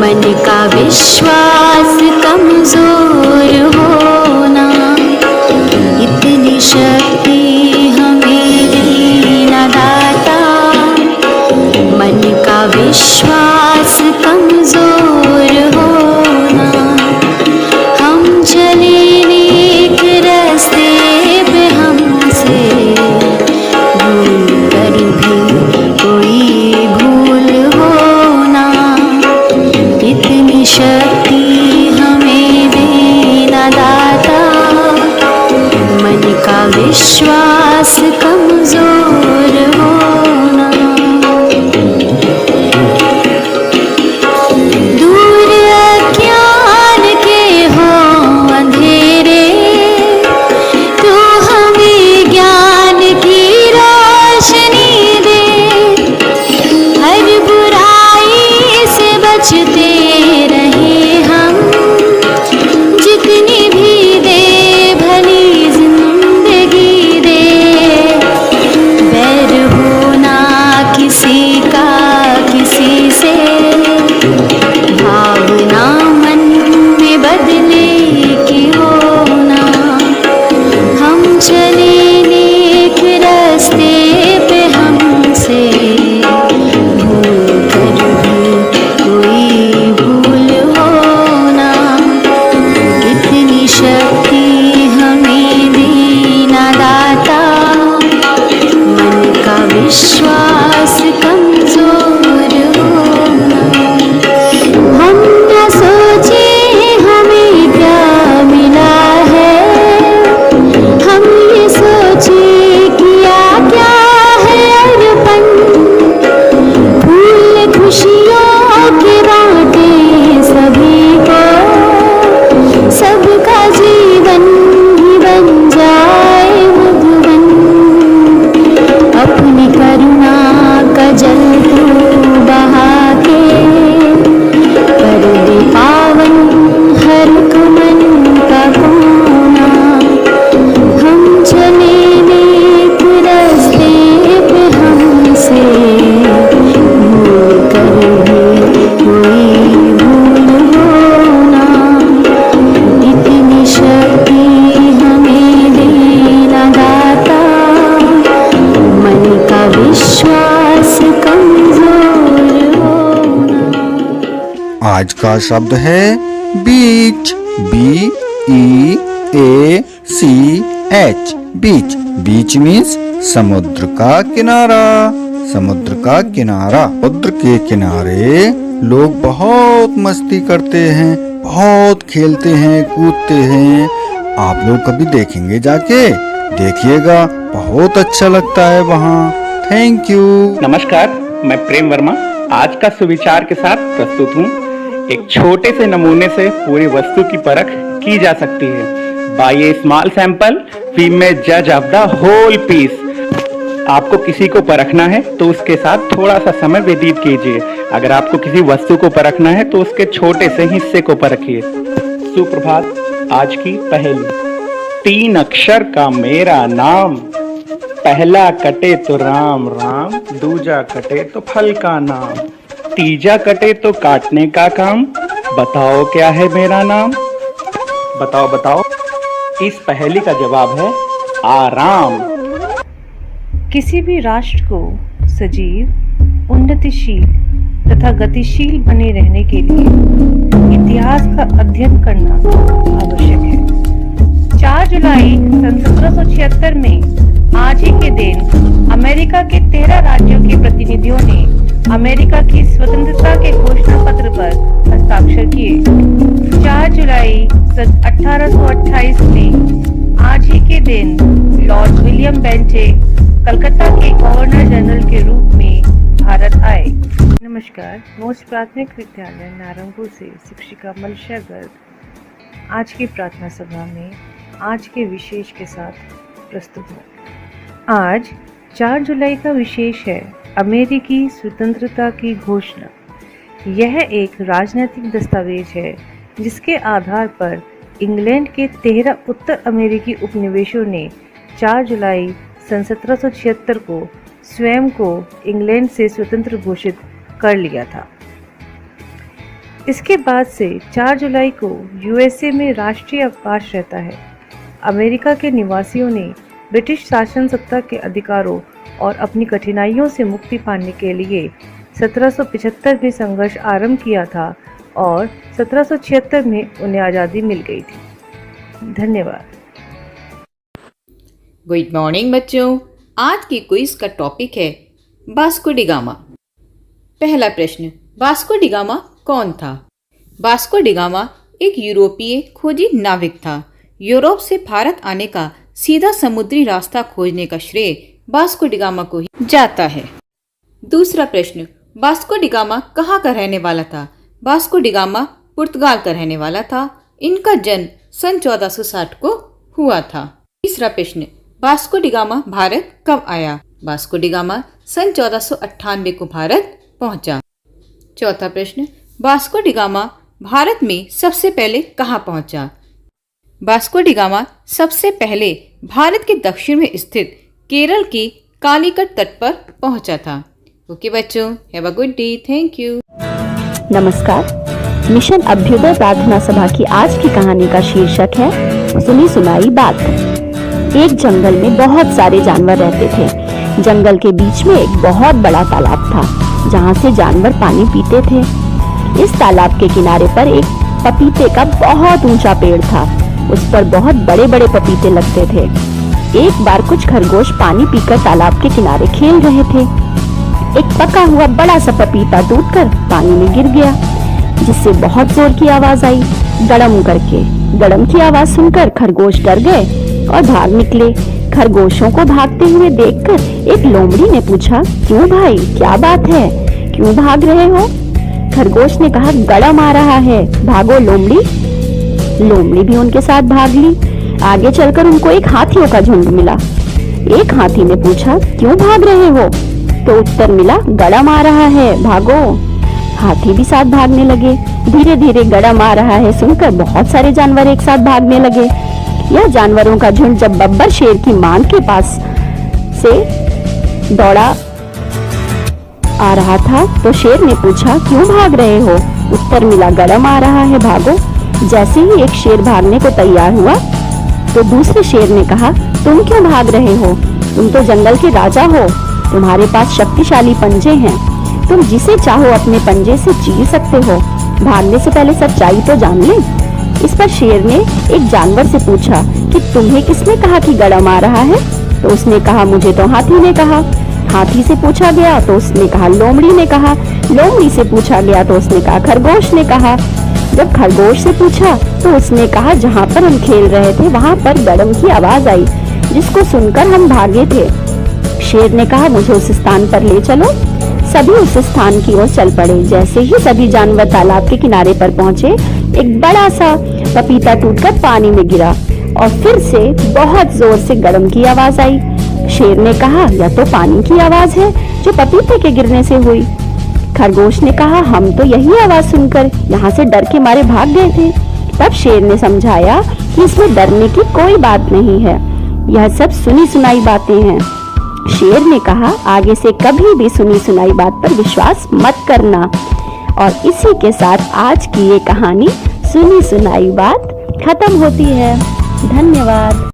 मन का विश्वास कमजोर होना, इतनी शक्ति हमें देना दाता। मन का विश्वास कमजोर होना, हम चले नेक रास्ते पे हमसे भूल कर भी कोई भूल होना, इतनी शक्ति हमें देना दाता। मन का विश्वास कमजोर होना, दूर अज्ञान के हो अंधेरे, तू हमें ज्ञान की रोशनी दे। हर बुराई से बचते रहे हम, जितनी भी दे भली जिंदगी दे। बैर होना किसी का किसी से, भावना मन में बदले की होना। हम चले नेक रास्ते पे हमसे भूल कर भी कोई भूल होना, इतनी शक्ति हमें देना दाता। मन का विश्वास कमजोर होना, हम न सोचे हमें क्या मिला है, हम ये सोचे किया क्या है अर्पण। फूल खुशियों के बांटे सभी को, सबका जीवन ही बन जाए मधुबन। अपनी करुणा का जल तू बहा के, कर दे पावन हर एक मन का कोना। हम चले नेक रास्ते पे हमसे भूल कर भी कोई भूल होना, इतनी शक्ति हमें देना दाता। मन का विश्वास कमजोर होना। आज का शब्द है बीच, BEACH, बीच। बीच मीन्स समुद्र का किनारा। समुद्र का किनारा, समुद्र के किनारे लोग बहुत मस्ती करते हैं, बहुत खेलते हैं, कूदते हैं। आप लोग कभी देखेंगे जाके, देखिएगा, बहुत अच्छा लगता है वहाँ। Thank you. नमस्कार, मैं प्रेम वर्मा आज का सुविचार के साथ प्रस्तुत हूँ। एक छोटे से नमूने से पूरी वस्तु की परख की जा सकती है। By a small sample we may जज ऑफ द होल पीस। आपको किसी को परखना है तो उसके साथ थोड़ा सा समय व्यतीत कीजिए। अगर आपको किसी वस्तु को परखना है तो उसके छोटे से हिस्से को परखिए। सुप्रभात। आज की पहेली। 3 अक्षर का मेरा नाम, पहला कटे तो राम राम, दूजा कटे तो फल का नाम, तीजा कटे तो काटने का काम। बताओ क्या है मेरा नाम? बताओ बताओ। इस पहेली का जवाब है आराम। किसी भी राष्ट्र को सजीव, उन्नतिशील तथा गतिशील बने रहने के लिए इतिहास का अध्ययन करना आवश्यक है। 4 जुलाई सन 1776 में आज ही के दिन अमेरिका के 13 राज्यों के प्रतिनिधियों ने अमेरिका की स्वतंत्रता के घोषणा पत्र पर हस्ताक्षर किए। 4 जुलाई सन 1828 में आज ही के दिन लॉर्ड विलियम बेंचे कलकत्ता के गवर्नर जनरल के रूप में भारत आए। नमस्कार, मोस्ट प्राथमिक विद्यालय नारंगपुर से शिक्षिका मलशा गर्ग आज की प्रार्थना सभा में आज के विशेष के साथ प्रस्तुत हूँ। आज 4 जुलाई का विशेष है अमेरिकी स्वतंत्रता की घोषणा। यह एक राजनीतिक दस्तावेज है जिसके आधार पर इंग्लैंड के 13 उत्तर अमेरिकी उपनिवेशों ने 4 जुलाई सन 1776 को स्वयं को इंग्लैंड से स्वतंत्र घोषित कर लिया था। इसके बाद से 4 जुलाई को यूएसए में राष्ट्रीय अवकाश रहता है। अमेरिका के निवासियों ने ब्रिटिश शासन सत्ता के अधिकारों और अपनी कठिनाइयों से मुक्ति पाने के लिए 1775 में संघर्ष आरंभ किया था और 1776 में उन्हें आज़ादी मिल गई थी। धन्यवाद। गुड मॉर्निंग बच्चों, आज की क्विज का टॉपिक है वास्को डी गामा। पहला प्रश्न, वास्को डी गामा कौन था? वास्को डी गामा एक यूरोपीय खोजी नाविक था। यूरोप से भारत आने का सीधा समुद्री रास्ता खोजने का श्रेय वास्को डी गामा को ही जाता है। दूसरा प्रश्न, वास्को डी गामा कहाँ का रहने वाला था? वास्को डी गामा पुर्तगाल का रहने वाला था। इनका जन्म सन 1460 को हुआ था। तीसरा प्रश्न, वास्को डी गामा भारत कब आया? वास्को डी गामा सन 1498 को भारत पहुंचा। चौथा प्रश्न, वास्को डी गामा भारत में सबसे पहले कहाँ पहुंचा? वास्को डी गामा सबसे पहले भारत के दक्षिण में स्थित केरल के कालीकट तट पर पहुंचा था। ओके बच्चों, have a good day, thank you. नमस्कार, मिशन अभ्युदय प्रार्थना सभा की आज की कहानी का शीर्षक है सुनी सुनाई बात। एक जंगल में बहुत सारे जानवर रहते थे। जंगल के बीच में एक बहुत बड़ा तालाब था जहाँ से जानवर पानी पीते थे। इस तालाब के किनारे पर एक पपीते का बहुत ऊंचा पेड़ था। उस पर बहुत बड़े बड़े पपीते लगते थे। एक बार कुछ खरगोश पानी पीकर तालाब के किनारे खेल रहे थे। एक पका हुआ बड़ा सा पपीता टूटकर पानी में गिर गया, जिससे बहुत जोर की आवाज आई, गड़म करके। गड़म की आवाज सुनकर खरगोश डर गए और भाग निकले। खरगोशों को भागते हुए देखकर एक लोमड़ी ने पूछा, क्यों भाई, क्या बात है, क्यों भाग रहे हो? खरगोश ने कहा, गड़म आ रहा है, भागो लोमड़ी। लोमड़ी भी उनके साथ भाग ली। आगे चलकर उनको एक हाथियों का झुंड मिला। एक हाथी ने पूछा, क्यों भाग रहे हो? तो उत्तर मिला, गड़म आ रहा है, भागो। हाथी भी साथ भागने लगे। धीरे धीरे गड़म आ रहा है सुनकर बहुत सारे जानवर एक साथ भागने लगे। यह जानवरों का झुंड जब बब्बर शेर की मांद के पास से दौड़ा आ रहा था तो शेर ने पूछा, क्यों भाग रहे हो? उत्तर मिला, गड़म आ रहा है, भागो। जैसे ही एक शेर भागने को तैयार हुआ तो दूसरे शेर ने कहा, तुम क्यों भाग रहे हो? तुम तो जंगल के राजा हो, तुम्हारे पास शक्तिशाली पंजे हैं, तुम जिसे चाहो अपने पंजे से चीर सकते हो। भागने से पहले सच्चाई तो जान ले। इस पर शेर ने एक जानवर से पूछा कि तुम्हें किसने कहा कि गड़म आ रहा है? तो उसने कहा, मुझे तो हाथी ने कहा। हाथी से पूछा गया तो उसने कहा, लोमड़ी ने कहा। लोमड़ी से पूछा गया तो उसने कहा, खरगोश ने कहा। जब खरगोश से पूछा तो उसने कहा, जहाँ पर हम खेल रहे थे वहाँ पर गड़म की आवाज आई, जिसको सुनकर हम भागे थे। शेर ने कहा, मुझे उस स्थान पर ले चलो। सभी उस स्थान की ओर चल पड़े। जैसे ही सभी जानवर तालाब के किनारे पर पहुंचे, एक बड़ा सा पपीता टूटकर पानी में गिरा और फिर से बहुत जोर से गड़म की आवाज आई। शेर ने कहा, यह तो पानी की आवाज है जो पपीते के गिरने से हुई। खरगोश ने कहा, हम तो यही आवाज सुनकर यहाँ से डर के मारे भाग गए थे। तब शेर ने समझाया कि इसमें डरने की कोई बात नहीं है, यह सब सुनी सुनाई बातें हैं। शेर ने कहा, आगे से कभी भी सुनी सुनाई बात पर विश्वास मत करना। और इसी के साथ आज की ये कहानी सुनी सुनाई बात खत्म होती है। धन्यवाद।